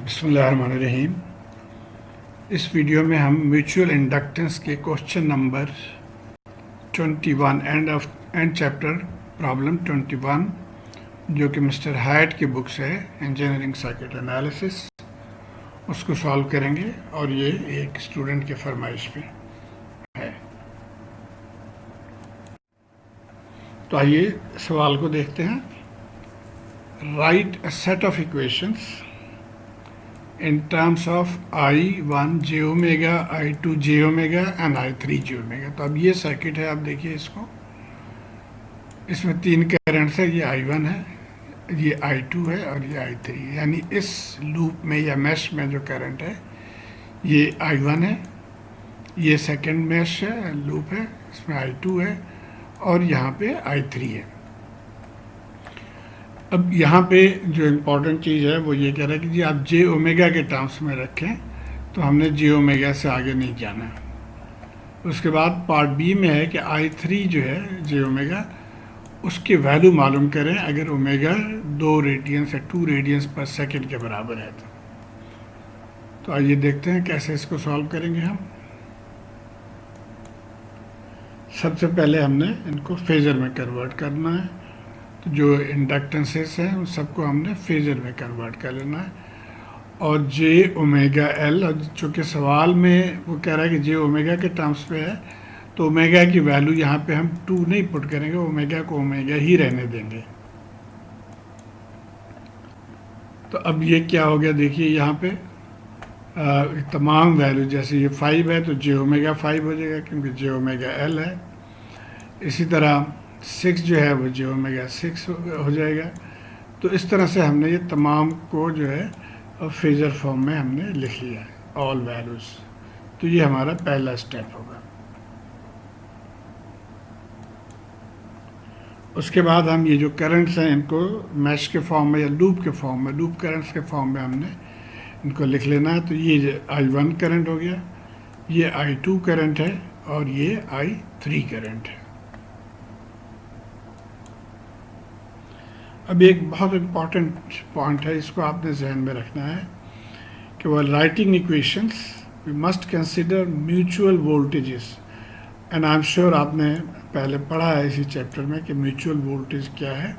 बिस्मिल्लाहिर्रहमानिर्रहीम। इस वीडियो में हम म्यूचुअल इंडक्टेंस के question number 21 and chapter problem 21 जो कि मिस्टर हायट की बुक से है इंजीनियरिंग सर्किट एनालिसिस, उसको सॉल्व करेंगे और ये एक स्टूडेंट के फरमाइश पे है। तो आइए सवाल को देखते हैं। Right a set of equations in terms of I1 j omega, I2 j omega and I3 j omega। तो अब ये सर्किट है, आप देखिए इसको, इसमें तीन करंट्स है, ये I1 है, ये I2 है और ये I3 है। यानी इस लूप में या मैश में जो करंट है ये I1 है, ये सेकंड मैश है, लूप है, इसमें I2 है और यहाँ पे I3 है। अब यहाँ पे जो इम्पोर्टेंट चीज़ है वो ये कह रहा है कि जी आप जे ओमेगा के टर्म्स में रखें, तो हमने जे ओमेगा से आगे नहीं जाना। उसके बाद पार्ट बी में है कि I3 जो है जे ओमेगा, उसकी वैल्यू मालूम करें अगर ओमेगा 2 रेडियंस या 2 रेडियंस पर सेकंड के बराबर है तो आइए देखते हैं कैसे इसको सॉल्व करेंगे हम। सबसे पहले हमने इनको फेजर में कन्वर्ट करना है। तो जो इंडक्टेंसेस हैं उन सबको हमने फेजर में कन्वर्ट कर लेना है। और जे ओमेगा एल, और चूँकि सवाल में वो कह रहा है कि जे ओमेगा के टर्म्स पे है, तो ओमेगा की वैल्यू यहाँ पे हम 2 नहीं पुट करेंगे, ओमेगा को ओमेगा ही रहने देंगे। तो अब ये क्या हो गया, देखिए यहाँ पे तमाम वैल्यू, जैसे ये 5 है तो जे ओमेगा 5 हो जाएगा क्योंकि जे ओमेगा एल है। इसी तरह 6 जो है वो जे ओमेगा 6 हो जाएगा। तो इस तरह से हमने ये तमाम को जो है फेजर फॉर्म में हमने लिख लिया है, ऑल वैल्यूज़। तो ये हमारा पहला स्टेप होगा। उसके बाद हम ये जो करंट्स हैं इनको मैश के फॉर्म में या लूप के फॉर्म में, लूप करंट्स के फॉर्म में हमने इनको लिख लेना है। तो ये I1 करंट हो गया, ये I2 करंट है और ये I3 करंट है। अब एक बहुत इम्पॉर्टेंट पॉइंट है, इसको आपने जहन में रखना है कि while writing equations we must consider mutual voltages. And I am sure आपने पहले पढ़ा है इसी चैप्टर में कि म्यूचुअल वोल्टेज क्या है।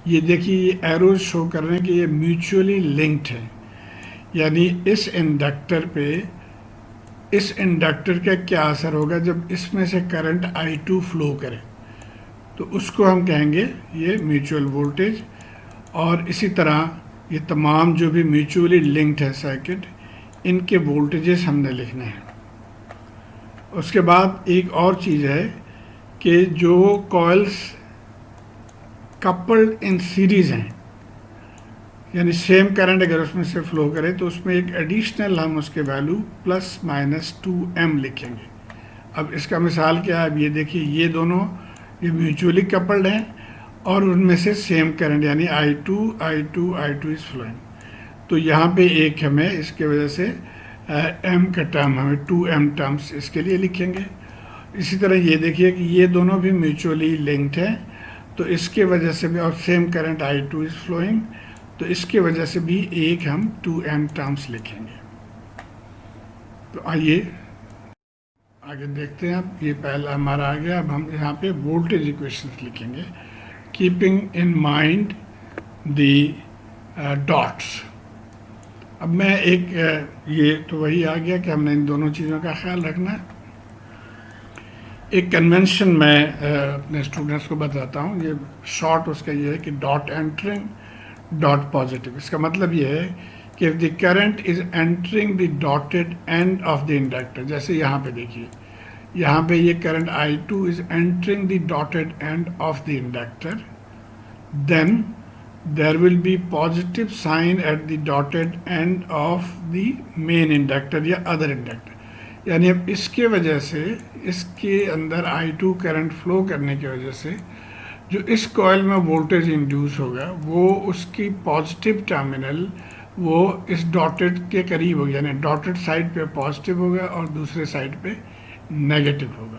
ये देखिए, ये एरोज शो कर रहे हैं कि ये म्यूचुअली लिंक्ड है। यानी इस इंडक्टर पे इस इंडक्टर का क्या असर होगा जब इसमें से करंट I2 फ्लो करे, तो उसको हम कहेंगे ये म्यूचुअल वोल्टेज। और इसी तरह ये तमाम जो भी म्यूचुअली लिंक्ड है सर्किट, इनके वोल्टेजेस हमने लिखने हैं। उसके बाद एक और चीज़ है कि जो कॉइल्स कपल्ड इन सीरीज़ हैं, यानी सेम करंट अगर उसमें से फ्लो करे तो उसमें एक एडिशनल हम उसके वैल्यू ±2m लिखेंगे। अब इसका मिसाल क्या है, अब ये देखिए, ये दोनों ये म्यूचुअली कपल्ड हैं और उनमें से सेम करंट यानी I2 इज फ्लोइंग। तो यहाँ पे एक हमें इसके वजह से m का टर्म हमें 2m टर्म्स इसके लिए लिखेंगे। इसी तरह ये देखिए कि ये दोनों भी म्यूचुअली लिंक्ड हैं, तो इसके वजह से भी, और same current I2 is flowing, तो इसके वजह से भी एक हम 2m टर्म्स लिखेंगे। तो आइए आगे देखते हैं। अब ये पहला हमारा आ गया। अब हम यहाँ पे वोल्टेज इक्वेशंस लिखेंगे, keeping in mind the dots. अब मैं एक ये तो वही आ गया कि हमने इन दोनों चीज़ों का ख्याल रखना है। एक कन्वेंशन मैं अपने स्टूडेंट्स को बताता हूँ। ये शॉर्ट उसका ये है कि डॉट एंटरिंग, डॉट पॉजिटिव। इसका मतलब ये है कि if the current is entering the dotted end of the inductor, जैसे यहाँ पे देखिए, यहाँ पे ये current I2 is entering the dotted end of the inductor, then there will be positive sign at the dotted end of the main inductor या other inductor. यानी अब इसके वजह से, इसके अंदर I2 करंट फ्लो करने की वजह से जो इस कॉइल में वोल्टेज इंड्यूस होगा वो उसकी पॉजिटिव टर्मिनल वो इस डॉटेड के करीब होगा, यानी डॉटेड साइड पे पॉजिटिव होगा और दूसरे साइड पे नेगेटिव होगा।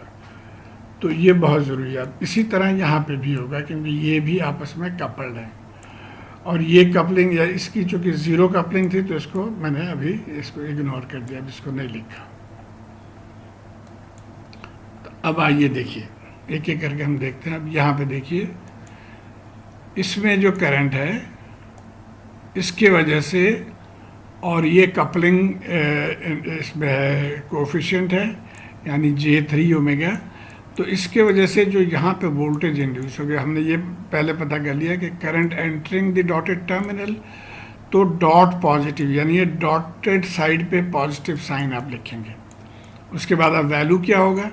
तो ये बहुत ज़रूरी है। इसी तरह यहाँ पे भी होगा क्योंकि ये भी आपस में कपल्ड है। और ये कपलिंग या इसकी चूँकि ज़ीरो कपलिंग थी तो इसको मैंने अभी इसको इग्नोर कर दिया, अब इसको नहीं लिखा। तो अब आइए देखिए, एक एक करके हम देखते हैं। अब यहाँ पे देखिए, इसमें जो करंट है इसके वजह से, और ये कपलिंग इसमें है, कोफिशिएंट है यानी J3 ओमेगा, तो इसके वजह से जो यहाँ पे वोल्टेज इंड्यूस हो गया, हमने ये पहले पता कर लिया कि current entering the dotted terminal, तो डॉट पॉजिटिव यानी ये डॉटेड साइड पे पॉजिटिव साइन आप लिखेंगे। उसके बाद अब वैल्यू क्या होगा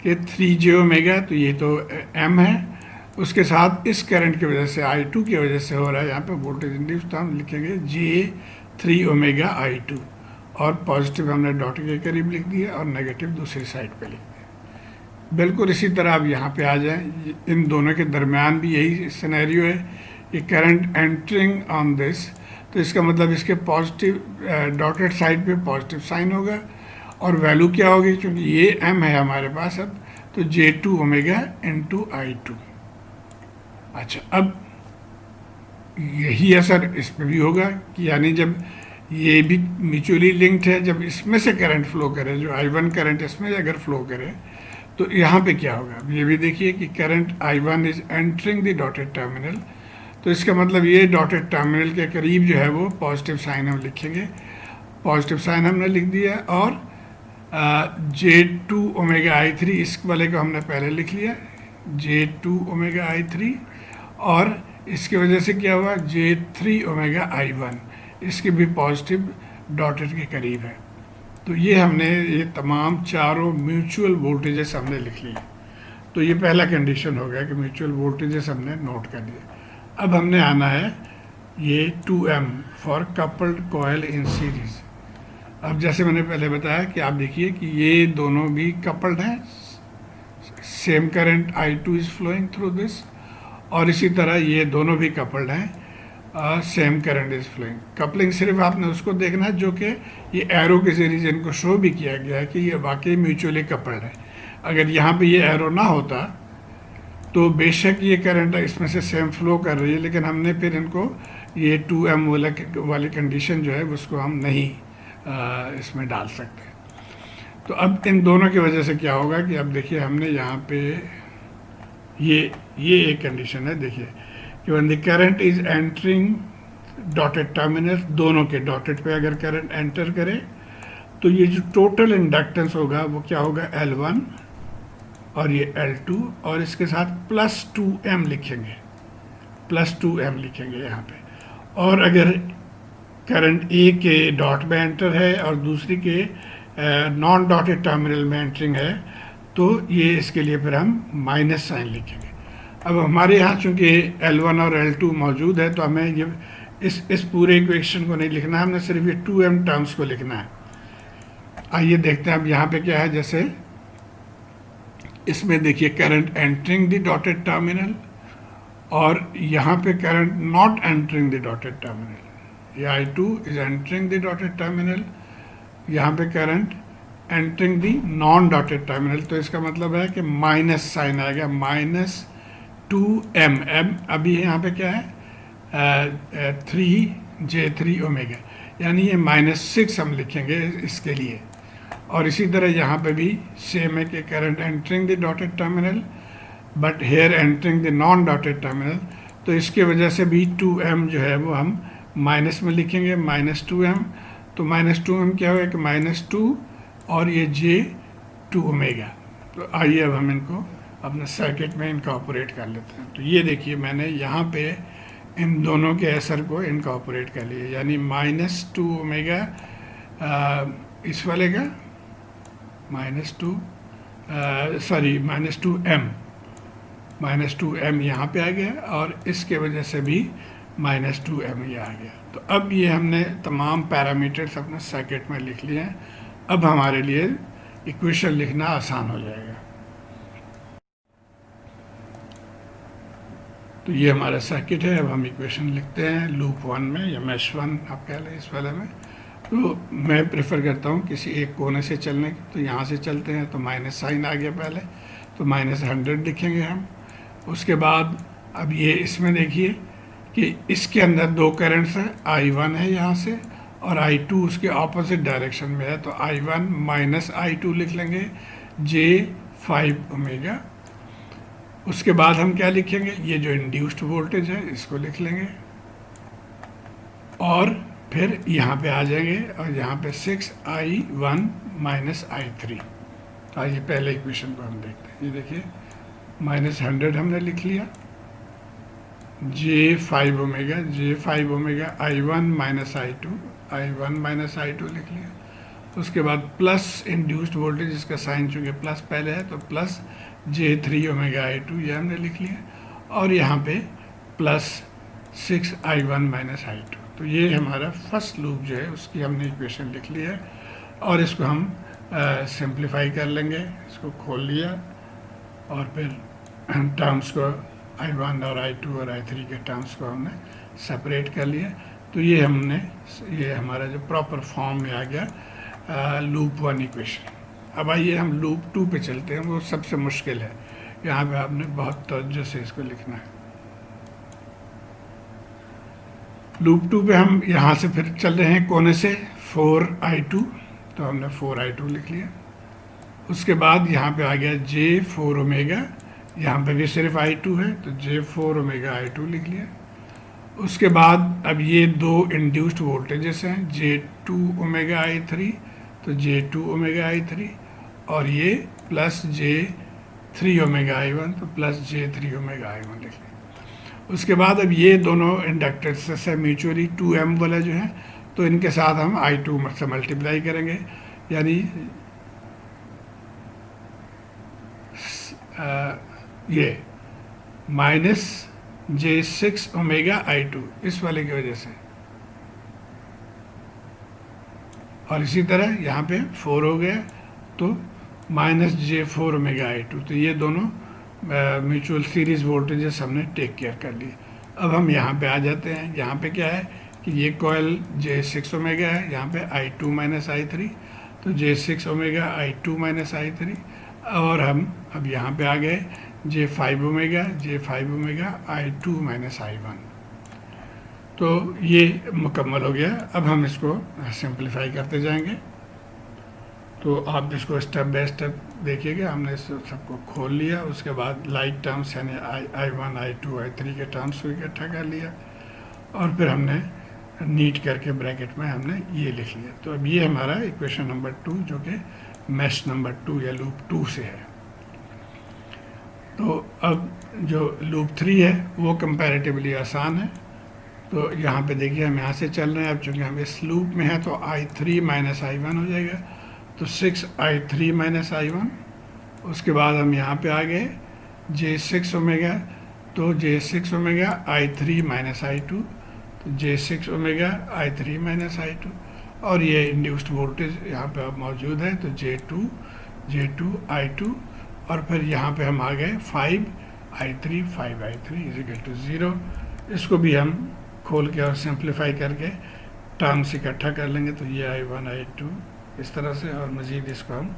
कि 3J ओमेगा, तो ये तो M है, उसके साथ इस करंट की वजह से I2 की वजह से हो रहा है यहाँ पे वोल्टेज इंड्यूस, तो हम लिखेंगे J3 ओमेगा I2, और पॉजिटिव हमने डॉट के करीब लिख दिया और नेगेटिव दूसरी साइड पे लिख दिया। बिल्कुल इसी तरह आप यहाँ पे आ जाएं, इन दोनों के दरमियान भी यही सिनेरियो है कि करंट एंटरिंग ऑन दिस, तो इसका मतलब इसके पॉजिटिव डॉटेड साइड पे पॉजिटिव साइन होगा, और वैल्यू क्या होगी, क्योंकि ये M है हमारे पास अब, तो J2 ओमेगा इंटू I2। अच्छा, अब यही असर इस पर भी होगा कि यानी जब ये भी म्यूचुअली लिंक्ड है, जब इसमें से करंट फ्लो करे, जो I1 करंट इसमें अगर फ्लो करे तो यहाँ पे क्या होगा, अब ये भी देखिए कि current I1 is entering the dotted terminal, तो इसका मतलब ये डॉटेड टर्मिनल के करीब जो है वो पॉजिटिव साइन हम लिखेंगे, पॉजिटिव साइन हमने लिख दिया, और J2 ओमेगा I3 इस वाले को हमने पहले लिख लिया, J2 ओमेगा I3, और इसकी वजह से क्या हुआ, J3 ओमेगा I1, इसके भी पॉजिटिव डॉटेड के करीब है। तो ये हमने ये तमाम चारों म्यूचुअल वोल्टेजेस हमने लिख लिए। तो ये पहला कंडीशन हो गया कि म्यूचुअल वोल्टेजेस हमने नोट कर लिए। अब हमने आना है ये 2M for coupled coil in series. अब जैसे मैंने पहले बताया कि आप देखिए कि ये दोनों भी कपल्ड हैं, same current I2 is flowing through this, और इसी तरह ये दोनों भी कपल्ड हैं, same current is flowing. Coupling सिर्फ आपने उसको देखना है जो कि ये एरो के जरिए जिनको शो भी किया गया है कि ये वाकई म्यूचुअली कपल्ड है। अगर यहाँ पे ये एरो ना होता तो बेशक ये करंट इसमें से सेम फ्लो कर रही है, लेकिन हमने फिर इनको ये 2M वाली कंडीशन जो है उसको हम नहीं इसमें डाल सकते। तो अब इन दोनों की वजह से क्या होगा कि अब देखिए हमने यहाँ पे ये एक कंडीशन है, देखिए कि when the current is entering dotted terminal, दोनों के डॉटेड पे अगर करंट एंटर करे तो ये जो टोटल इंडक्टेंस होगा वो क्या होगा, L1 और ये L2, और इसके साथ प्लस 2M लिखेंगे, प्लस 2M लिखेंगे यहाँ पे। और अगर करंट ए के डॉट में एंटर है और दूसरी के नॉन डॉटेड टर्मिनल में एंटरिंग है, तो ये इसके लिए फिर हम माइनस साइन लिखेंगे। अब हमारे यहाँ चूँकि L1 और L2 मौजूद है तो हमें ये इस पूरे इक्वेशन को नहीं लिखना है, हमने सिर्फ ये 2M टर्म्स को लिखना है। आइए देखते हैं अब यहाँ पे क्या है। जैसे इसमें देखिए current entering the dotted terminal, और यहाँ पे current not entering the dotted terminal, ये I2 is entering the dotted terminal, यहाँ पे current entering the non dotted terminal, तो इसका मतलब है कि माइनस साइन आएगा, माइनस 2M। M अभी यहाँ पे क्या है 3J3 ओमेगा, यानी ये -6 हम लिखेंगे इसके लिए। और इसी तरह यहाँ पे भी सेम है कि current entering the dotted terminal but here entering the non dotted terminal, तो इसके वजह से भी 2M जो है वो हम माइनस में लिखेंगे, -2M। तो -2M क्या होगा कि -2 और ये J2 ओमेगा। तो आइए अब हम इनको अपने सर्किट में इनकॉर्पोरेट कर लेते हैं। तो ये देखिए मैंने यहाँ पे इन दोनों के असर को इनकॉर्पोरेट कर लिया, यानी -2 ओमेगा इस वाले का -2M यहाँ पे आ गया, और इसके वजह से भी -2M ये आ गया। तो अब ये हमने तमाम पैरामीटर्स अपने सर्किट में लिख लिए हैं। अब हमारे लिए इक्वेशन लिखना आसान हो जाएगा। तो ये हमारा सर्किट है। अब हम इक्वेशन लिखते हैं लूप 1 में, या मैश 1 आप कह लें इस वाले में। तो मैं प्रेफर करता हूँ किसी एक कोने से चलने की, तो यहाँ से चलते हैं तो माइनस साइन आ गया पहले, तो -100 लिखेंगे हम। उसके बाद अब ये इसमें देखिए कि इसके अंदर दो करंट्स हैं, I1 है यहाँ से और I2 उसके ऑपोजिट डायरेक्शन में है, तो I1 माइनस I2 लिख लेंगे J5 ओमेगा। उसके बाद हम क्या लिखेंगे, ये जो इंड्यूस्ड वोल्टेज है इसको लिख लेंगे और फिर यहाँ पे आ जाएंगे और यहाँ पे 6I1 माइनस I3। आइए पहले इक्वेशन को हम देखते हैं। ये देखिए -100 हमने लिख लिया, J5 omega I1 minus I2 लिख लिया। उसके बाद प्लस इंड्यूस्ड वोल्टेज, इसका साइन चूँकि प्लस पहले है तो प्लस J3 ओमेगा I2 ये हमने लिख लिया और यहाँ पे प्लस 6I1 माइनस I2। तो ये हमारा फर्स्ट लूप जो है उसकी हमने इक्वेशन लिख ली है और इसको हम सिंप्लीफाई कर लेंगे। इसको खोल लिया और फिर टर्म्स को I1 और I2 और I3 के टर्म्स को हमने सेपरेट कर लिया। तो ये हमारा जो प्रॉपर फॉर्म में आ गया लूप 1 इक्वेशन। अब आइए हम लूप 2 पे चलते हैं, वो सबसे मुश्किल है। यहाँ पे आपने बहुत तवज्जो से इसको लिखना है। लूप 2 पे हम यहाँ से फिर चल रहे हैं कोने से 4I2, तो हमने 4I2 लिख लिया। उसके बाद यहाँ पे आ गया J4 ओमेगा, यहाँ पे भी सिर्फ I2 है तो J4 ओमेगा I2 लिख लिया। उसके बाद अब ये दो इंड्यूस्ड वोल्टेजेस हैं J2 ओमेगा I3, तो J2 ओमेगा I3 और ये प्लस J3 ओमेगा I1, तो प्लस J3 ओमेगा I1 लिख लिया। उसके बाद अब ये दोनों इंडक्टर्स से म्यूचुअली 2M वाला जो है तो इनके साथ हम I2 से मल्टीप्लाई करेंगे, यानी ये माइनस J6 ओमेगा I2 इस वाले की वजह से, और इसी तरह यहाँ पे 4 हो गया तो माइनस J4 ओमेगा I2। तो ये दोनों म्यूचुअल सीरीज वोल्टेजेस हमने टेक केयर कर लिए। अब हम यहाँ पे आ जाते हैं। यहाँ पे क्या है कि ये कॉइल J6 ओमेगा है, यहाँ पे I2 माइनस I3, तो J6 omega I2 minus I3 और हम अब यहाँ पे आ गए J5 omega I2 minus I1। तो ये मुकम्मल हो गया। अब हम इसको सिंप्लीफाई करते जाएंगे। तो आप इसको स्टेप बाय स्टेप देखिएगा। हमने इस सबको खोल लिया, उसके बाद लाइक टर्म्स यानी I1 I2 I3 के टर्म्स को इकट्ठा कर लिया और फिर हमने नीट करके ब्रैकेट में हमने ये लिख लिया। तो अब ये हमारा इक्वेशन नंबर 2 जो कि मैश नंबर 2 या लूप 2 से है। तो अब जो लूप 3 है वो कंपैरेटिवली आसान है। तो यहाँ पे देखिए हम यहाँ से चल रहे हैं। अब चूँकि हम इस लूप में हैं तो I3 माइनस I1 हो जाएगा, तो 6I3 माइनस I1। उसके बाद हम यहाँ पे आ गए J6 ओमेगा, तो J6 omega I3 minus I2, तो J6 omega I3 minus I2 और ये इंड्यूस्ड वोल्टेज यहाँ पे अब मौजूद है, तो J2 I2 और फिर यहाँ पे हम आ गए 5I3 इज इक्वल टू 0। इसको भी हम खोल के और सिंप्लीफाई करके टर्म्स इकट्ठा कर लेंगे, तो ये I1 I2 इस तरह से और मज़ीद इसको हम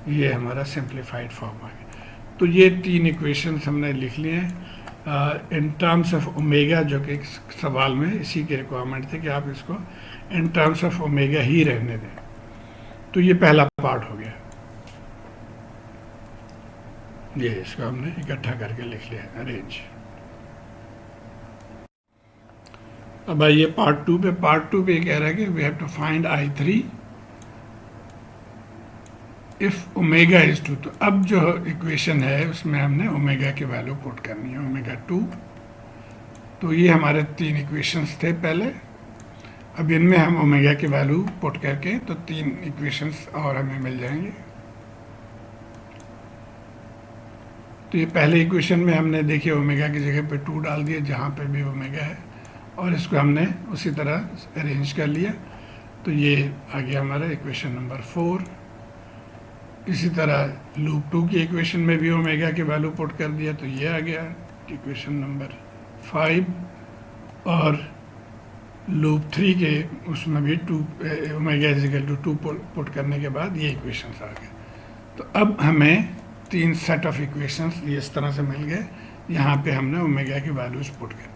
ये हमारा सिंप्लीफाइड फॉर्म आ गया। तो ये 3 इक्वेशंस हमने लिख लिए हैं इन टर्म्स ऑफ ओमेगा, जो कि सवाल में इसी के रिक्वायरमेंट थे कि आप इसको इन टर्म्स ऑफ ओमेगा ही रहने दें। तो ये पहला पार्ट हो गया, ये इसको हमने इकट्ठा करके लिख लिया अरेंज। अब आइए पार्ट 2 पे। पार्ट 2 पे कह रहा है कि we have to find I3 if omega is 2। तो अब जो इक्वेशन है उसमें हमने ओमेगा की वैल्यू पुट करनी है, ओमेगा 2। तो ये हमारे 3 इक्वेशंस थे पहले। अब इनमें हम ओमेगा की वैल्यू पुट करके तो 3 इक्वेशंस और हमें मिल जाएंगे। तो ये पहले इक्वेशन में हमने देखिए ओमेगा की जगह पे 2 डाल दिया जहाँ पे भी ओमेगा है और इसको हमने उसी तरह अरेंज कर लिया। तो ये आ गया हमारा इक्वेशन नंबर 4। इसी तरह लूप 2 की इक्वेशन में भी ओमेगा की वैल्यू पुट कर दिया, तो ये आ गया इक्वेशन नंबर 5। और लूप 3 के उसमें भी 2 omega is equal to 2 put करने के बाद ये इक्वेशंस आ गए। तो अब हमें 3 सेट ऑफ इक्वेशंस ये इस तरह से मिल गए। यहाँ पे हमने ओमेगा की वैल्यूज पुट कर दी।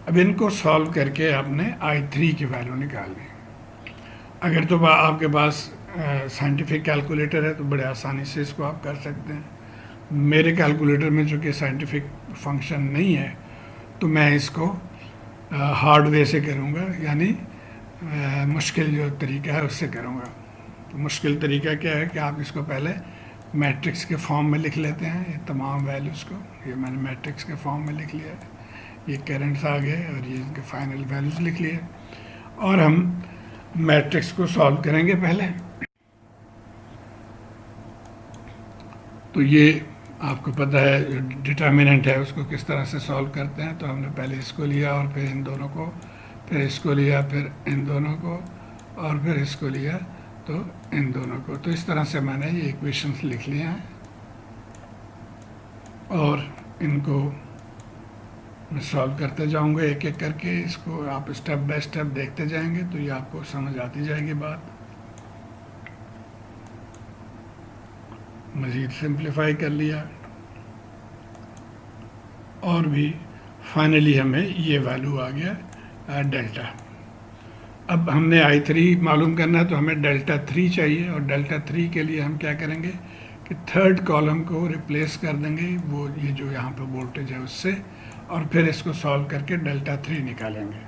अब इनको सॉल्व करके आपने I3 की वैल्यू निकालनी। अगर तो आपके पास साइंटिफिक कैलकुलेटर है तो बड़े आसानी से इसको आप कर सकते हैं। मेरे कैलकुलेटर में चूँकि साइंटिफिक फंक्शन नहीं है तो मैं इसको हार्ड वे से करूँगा, यानी मुश्किल जो तरीका है उससे करूँगा। तो मुश्किल तरीका क्या है कि आप इसको पहले मैट्रिक्स के फॉर्म में लिख लेते हैं, ये तमाम वैल्यूज़ को। ये मैंने मैट्रिक्स के फॉर्म में लिख लिया है, ये करंट्स आ गए और ये इनके फाइनल वैल्यूज़ लिख लिए। और हम मैट्रिक्स को सॉल्व करेंगे पहले। तो ये आपको पता है जो डिटर्मिनेंट है उसको किस तरह से सॉल्व करते हैं। तो हमने पहले इसको लिया और फिर इन दोनों को, फिर इसको लिया, फिर इन दोनों को, और फिर इसको लिया तो इन दोनों को। तो इस तरह से मैंने ये इक्वेशंस लिख लिए हैं और इनको मैं सॉल्व करते जाऊंगा एक एक करके। इसको आप स्टेप बाय स्टेप देखते जाएंगे तो ये आपको समझ आती जाएगी बात। मज़ीद सिंप्लीफाई कर लिया और भी फाइनली हमें ये वैल्यू आ गया डेल्टा। अब हमने I3 मालूम करना है तो हमें डेल्टा 3 चाहिए, और डेल्टा 3 के लिए हम क्या करेंगे कि थर्ड कॉलम को रिप्लेस कर देंगे वो ये जो यहाँ पे वोल्टेज है उससे, और फिर इसको सॉल्व करके डेल्टा 3 निकालेंगे।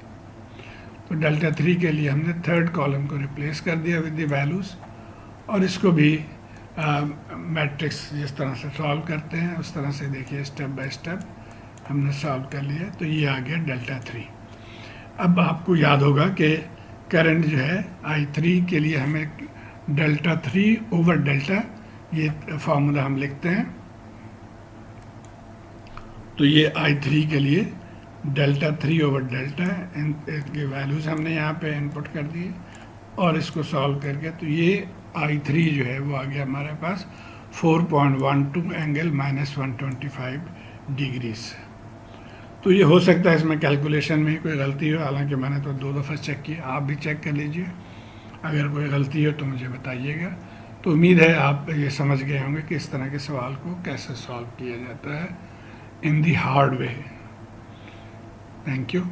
तो डेल्टा 3 के लिए हमने थर्ड कॉलम को रिप्लेस कर दिया विद द वैल्यूज़, और इसको भी मैट्रिक्स जिस तरह से सॉल्व करते हैं उस तरह से देखिए स्टेप बाय स्टेप हमने सॉल्व कर लिया। तो ये आ गया डेल्टा 3। अब आपको याद होगा कि करंट जो है I3 के लिए हमें डेल्टा 3 ओवर डेल्टा, ये फार्मूला हम लिखते हैं। तो ये I3 के लिए डेल्टा 3 ओवर डेल्टा, इनकी वैल्यूज़ हमने यहाँ पे इनपुट कर दी और इसको सॉल्व करके तो ये I3 जो है वो आ गया हमारे पास 4.12 एंगल -125 डिग्रीज। तो ये हो सकता है इसमें कैलकुलेशन में कोई गलती हो, हालांकि मैंने तो 2 दफ़ा चेक किया, आप भी चेक कर लीजिए। अगर कोई गलती हो तो मुझे बताइएगा। तो उम्मीद है आप ये समझ गए होंगे कि इस तरह के सवाल को कैसे सॉल्व किया जाता है in the hard way. Thank you.